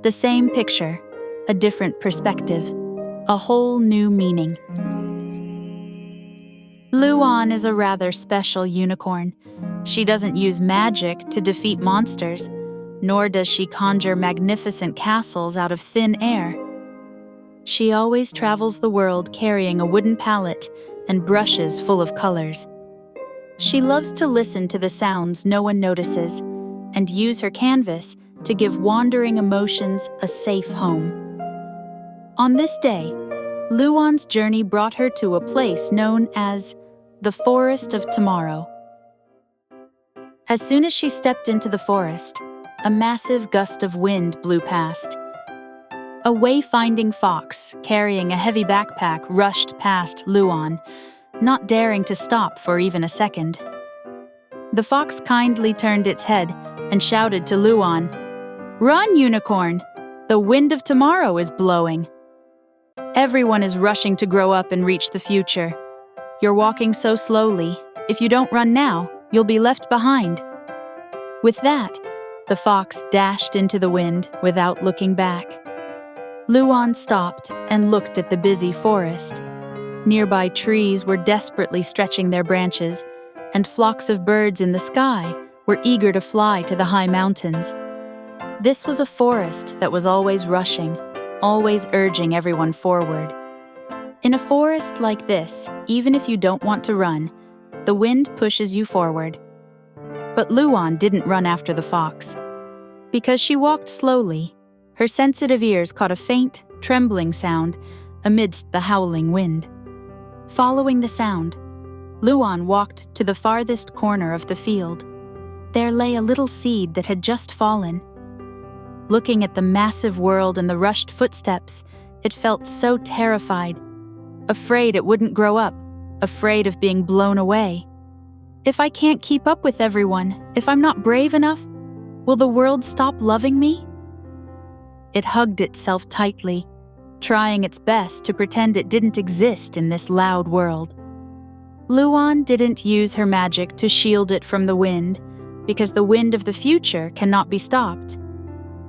The same picture, a different perspective, a whole new meaning. Luan is a rather special unicorn. She doesn't use magic to defeat monsters, nor does she conjure magnificent castles out of thin air. She always travels the world carrying a wooden palette and brushes full of colors. She loves to listen to the sounds no one notices and use her canvas to give wandering emotions a safe home. On this day, Luan's journey brought her to a place known as the Forest of Tomorrow. As soon as she stepped into the forest, a massive gust of wind blew past. A wayfinding fox carrying a heavy backpack rushed past Luan, not daring to stop for even a second. The fox kindly turned its head and shouted to Luan, "Run, unicorn! The wind of tomorrow is blowing." Everyone is rushing to grow up and reach the future. You're walking so slowly. If you don't run now, you'll be left behind. With that, the fox dashed into the wind without looking back. Luan stopped and looked at the busy forest. Nearby trees were desperately stretching their branches, and flocks of birds in the sky were eager to fly to the high mountains. This was a forest that was always rushing, always urging everyone forward. In a forest like this, even if you don't want to run, the wind pushes you forward. But Luan didn't run after the fox. Because she walked slowly, her sensitive ears caught a faint, trembling sound amidst the howling wind. Following the sound, Luan walked to the farthest corner of the field. There lay a little seed that had just fallen. Looking at the massive world and the rushed footsteps, it felt so terrified, afraid it wouldn't grow up, afraid of being blown away. If I can't keep up with everyone, if I'm not brave enough, will the world stop loving me? It hugged itself tightly, trying its best to pretend it didn't exist in this loud world. Luan didn't use her magic to shield it from the wind, because the wind of the future cannot be stopped.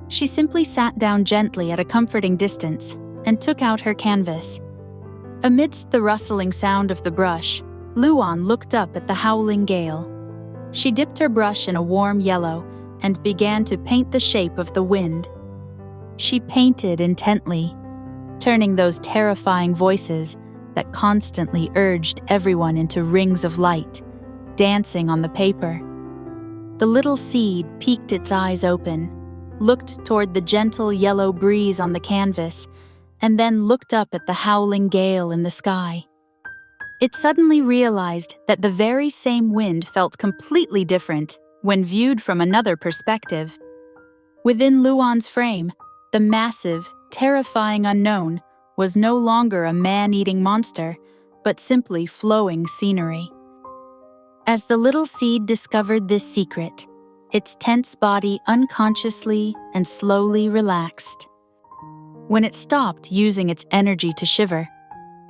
She simply sat down gently at a comforting distance and took out her canvas. Amidst the rustling sound of the brush, Luan looked up at the howling gale. She dipped her brush in a warm yellow and began to paint the shape of the wind. She painted intently, turning those terrifying voices that constantly urged everyone into rings of light, dancing on the paper. The little seed peeked its eyes open, looked toward the gentle yellow breeze on the canvas, and then looked up at the howling gale in the sky. It suddenly realized that the very same wind felt completely different when viewed from another perspective. Within Luan's frame, the massive, terrifying unknown was no longer a man-eating monster, but simply flowing scenery. As the little seed discovered this secret, its tense body unconsciously and slowly relaxed. When it stopped using its energy to shiver,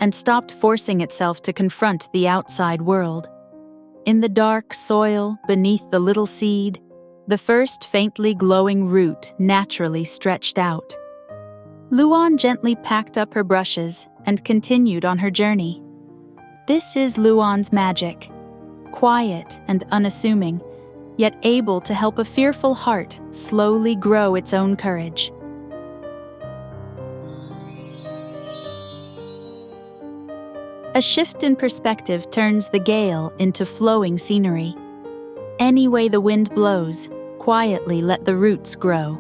and stopped forcing itself to confront the outside world, in the dark soil beneath the little seed, the first faintly glowing root naturally stretched out. Luan gently packed up her brushes and continued on her journey. This is Luan's magic, quiet and unassuming, yet able to help a fearful heart slowly grow its own courage. A shift in perspective turns the gale into flowing scenery. Any way the wind blows, quietly let the roots grow.